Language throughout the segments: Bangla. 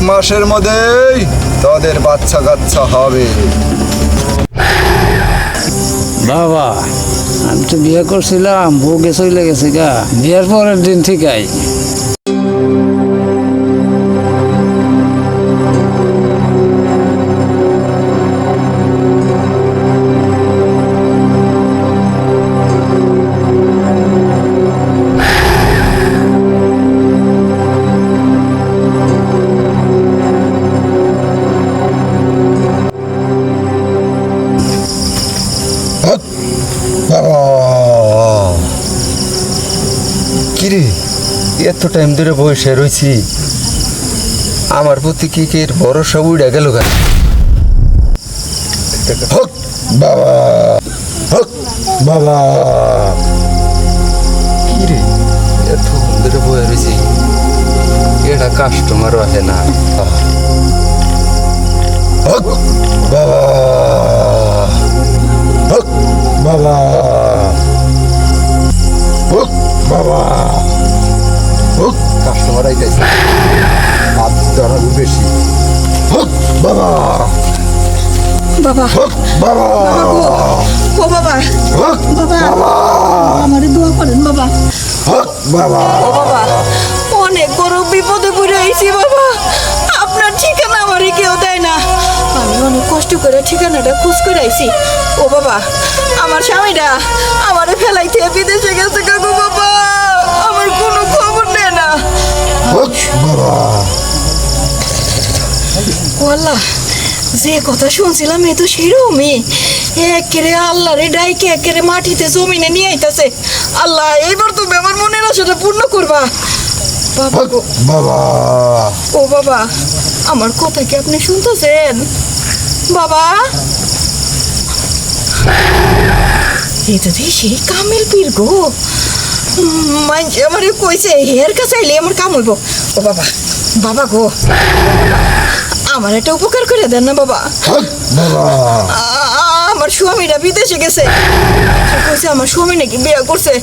মাসের মধ্যেই তোদের বাচ্চা কাচ্চা হবে। বাবা, আমি তো বিয়ে করছিলাম, বউকে চলে গেছে গা। বিয়ের পরের দিন থেকেই কিরে, এত টাইম ধরে বসে রয়েছি, আমার প্রতি কি কে ভরসা উড়ে গেল কেন? হক বাবা, হক বাবা। কিরে, এত ধরে বসে রয়েছি, এটা কাস্টমার আসে না। হক বাবা, হক বাবা, হক বাবা, হক। কাস্টমার আইতেছে, হাত ধরা বেশি। হক বাবা, বাবা, হক বাবা, ও বাবা, হক বাবা, বাবা, আমারে দোয়া করেন বাবা। হক বাবা। ও বাবা, অনেক বড় বিপদে পড়ে আইছি বাবা। আপনার ঠিকানা আমারে কেউ দেয় না। আমি অনেক কষ্ট করে ঠিকানাটা খোঁজ করে আইছি। ও বাবা, আমার স্বামীটা আমারে ফেলাইতে বিদেশে গেছে কাকু বাবা। আমার কোনো খবর নেয় না। হক বাবা। ও আল্লাহ, যে কথা শুনছিলাম এ তো সেরকমই। একেরে আল্লাহ রে ডাইকে একেরে মাটিতে জমিনে নিয়ে আইতাছে। আল্লাহ, এইবার তুমি আমার মনের আশাটা পূর্ণ করবা বাবা হক গো। বাবা। ও বাবা, আমার কথা কি আপনি শুনতেছেন বাবা? এই তো সেই কামেল পীর গো। মাইনছে আমারে কইছে হের কাছে আইলে আমার কাম হইব। ও বাবা, বাবা গো, আমার একটা উপকার করে দেন না বাবা। হক বাবা। আমার স্বামীরা বিদেশে গেছে, সে কইছে আমার স্বামী নাকি বিয়ে করছে।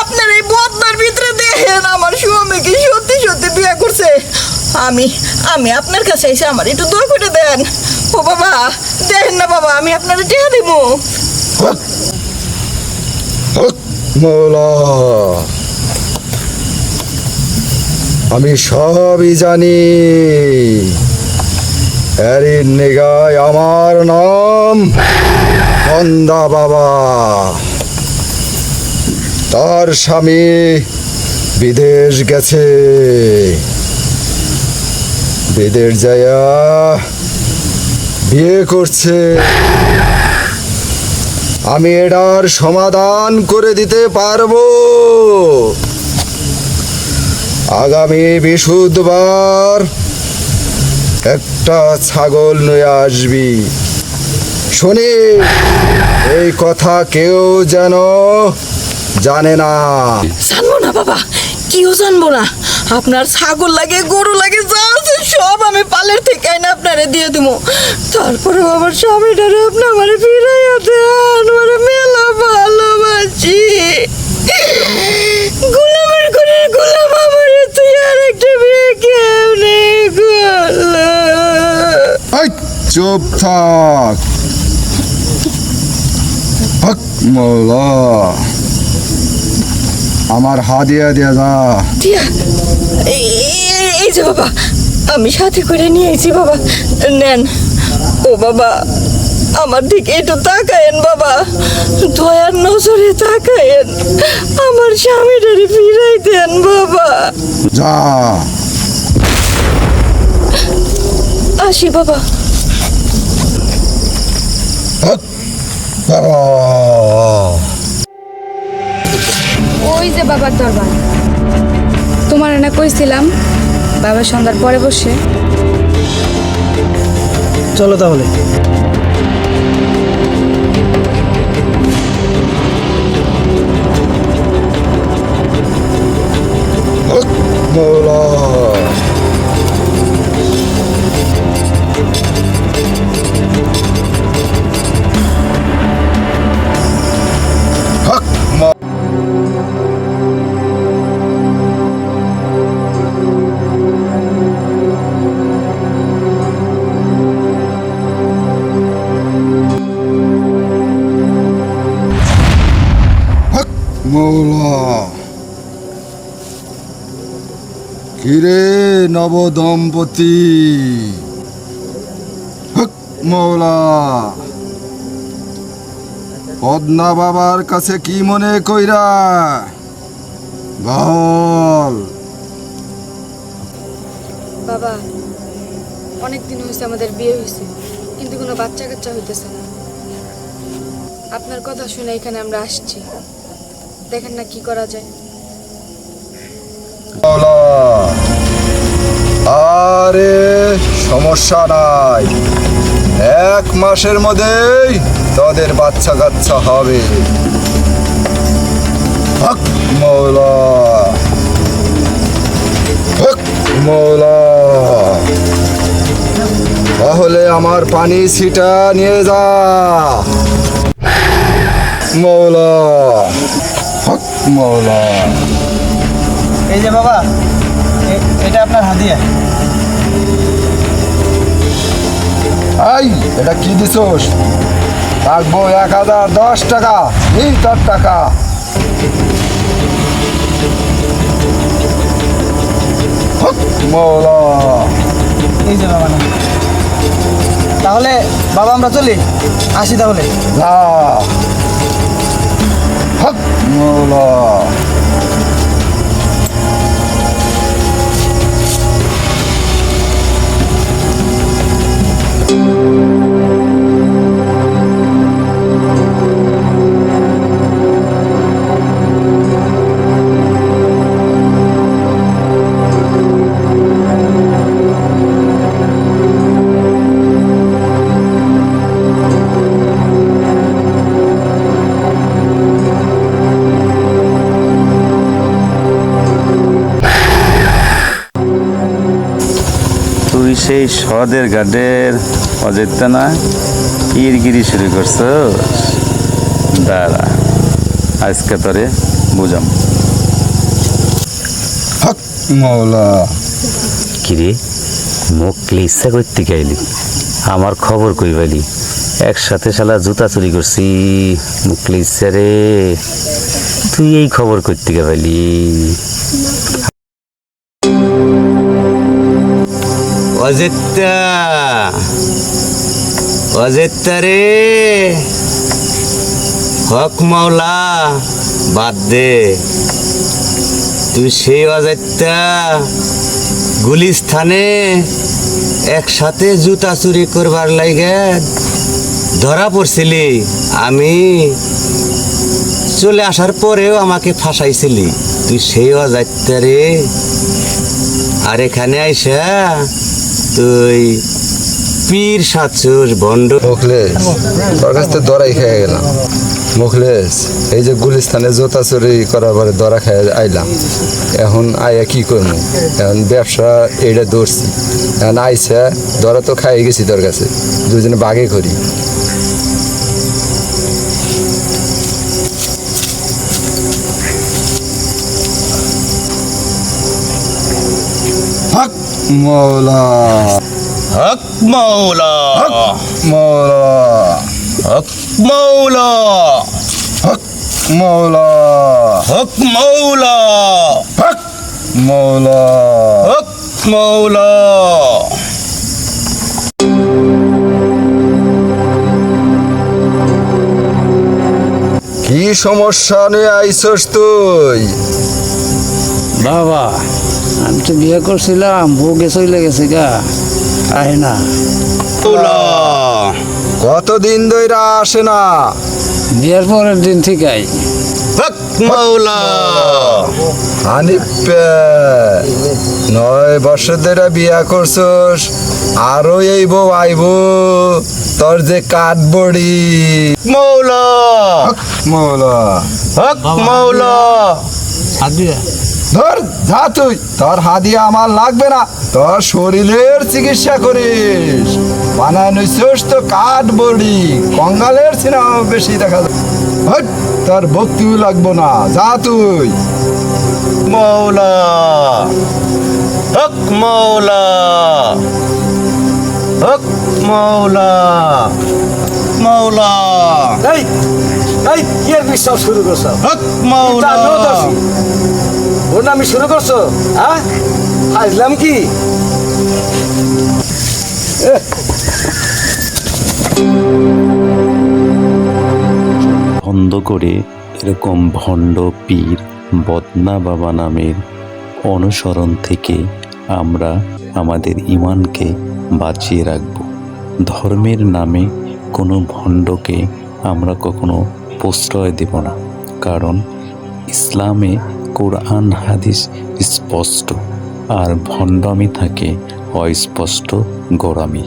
আপনার এই বদনার ভিতরে দেখেন আমার স্বামীকে সত্যি সত্যি বিয়ে করছে। আমি আমি আপনার কাছে এসে আমার একটু দোয়া করে দেন। ও বাবা, দেখেন না বাবা, আমি আপনার টেহা দিব। হক হক মৌলা, আমি সবই জানি। এরই নিগায় আমার নাম বন্দা বাবা। তার স্বামী বিদেশ গেছে, বিদেশ যায়া বিয়ে করছে। আমি এটার সমাধান করে দিতে পারবো। আগামী বৃহস্পতিবার একটা ছাগল নিয়ে আসবি। শুনি, এই কথা কেউ যেন জানে না। জানবো না বাবা, কেউ জানবো না। আপনার ছাগল লাগে, গরু লাগে, যা আছে সব আমি পালের থেকে আইনা আপনারে দিয়ে দেবো। তারপরে আমার স্বামীটারে আপনি আমার ফিরাইয়া দেন। আমার মেলা ভালোবাসি। গোলামের করে গোলাম আমারে তুই আর একটা বিয়ে কেমনে করলো? এই, চুপ থাক। হক মৌলা, আমার হাদিয়া দিয়া যা। টিয়া, এই যে বাবা, আমি সাথে করে নিয়ে এসেছি বাবা, নেন। ও বাবা, আমার দিকে একটু তাকায়েন বাবা, দয়ার নজরে তাকায়েন, আমার স্বামীটারে ফিরাই দেন বাবা। যা। আসি বাবা। হক বাবা। ওই যে বাবার দরবার, তোমার না কইছিলাম বাবা সন্ধ্যার পরে বসে। চলো তাহলে। হক মৌলা। মৌলা কিরে নব দম্পতি হক মৌলা পদ্মা বাবার কাছে কি মনে কইরা বল। বাবা অনেক দিন হয়েছে আমাদের বিয়ে হয়েছে, কিন্তু কোনো বাচ্চা কাচ্চা হইতেছে না। আপনার কথা শুনে এখানে আমরা আসছি, দেখেন না কি করা যায়। মৌলা আরে সমস্যা নাই, 1 মাসের মধ্যেই তোদের বাচ্চা কাচ্চা হবে। হক মৌলা হক মৌলা তাহলে আমার পানি ছিটা নিয়ে যা মৌলা। হক মৌলা এই যে বাবা, এটা আপনার হাদিয়া। আই এটা কি দিছোস? রাখবো 1010 টাকা, এই তোর টাকা। হক মৌলা এই যে বাবা, না তাহলে বাবা আমরা চলি, আসি তাহলে। না হক মৌলা তুই সেই সদের গাডের অজেতা না ইরগিরি শুরু করছ। দাঁড়া আজকে তোরে বুঝাম। হক মৌলা কিরে মুখলে ইচ্ছা করতে গাইলি, আমার খবর কই পাইলি? একসাথে শালা জুতা চুরি করছি, মুখলে ইচ্ছা রে। তুই এই খবর করতে গে পাইলি? অজেত্তা অজেত্তা রে, হক মাওলা বাদ দে। তুই সেই অজেত্তা গুলিস্থানে একসাথে জুতা চুরি করবার লাগে ধরা পড়ছিলি। আমি চলে আসার পরেও আমাকে ফাঁসাইছিলি। তুই সেই অজেত্তা রে। আর এখানে আইসা তুই পীর সাচ্ছুস ভণ্ড। মুখলেস তোর কাছ থেকে দরাই খেয়ে গেলাম। মুখলেস এই যে গুলিস্তানে জোতা চুরি করার পরে দরা খেয়ে আইলাম, এখন আইয়া কি করবো? এখন ব্যবসা এইটা ধরছি, এখন আইসা দরা তো খাই গেছি তোর কাছে, দুজনে বাগে করি। হক মৌলা হক মাওলা হক মৌলা হক মাওলা হক মৌলা হক মাওলা হক মৌলা হক মাওলা। কি সমস্যা নিয়ে আইসস তুই? বাবা আমি তো বিয়ে করছিলাম, বউ চলে গেছে গা, আয় না। কতদিন ধরে আসে না? বিয়ের পরের দিন থেকে আই। হক মাওলা হানিফে 9 বছর ধরে বিয়া করছস, আরো এই বউ আইব, তোর যে কাঠ বড়ি। মাওলা হক মৌলা হক মাওলা। ধর যা, তুই তোর হাদিয়া আমার লাগবে না, তোর শরীরের চিকিৎসা করিস। বানায় নইছস তো কাঠ বড়ি, কঙ্গালের সিনেমা বেশি দেখা যায়। হট, তোর ভক্তিও লাগবো না, যা তুই। মাওলা হক মাওলা হক মাওলা মাওলা। এই এই কি আর বিশ্বাস শুরু করছো হক মাওলা ওর নামে শুরু করছো হ্যাঁ হাজলাম কি বন্ধ করে এরকম ভণ্ড পীর বদনা বাবা নামের অনুসরণ থেকে আমরা আমাদের ঈমানকে বাঁচিয়ে রাখব। ধর্মের নামে কোনো ভণ্ডকে আমরা কখনো প্রশ্রয় দেব না, কারণ ইসলামে কোরআন হাদিস স্পষ্ট, আর ভণ্ডামি থাকে অস্পষ্ট গোঁড়ামি।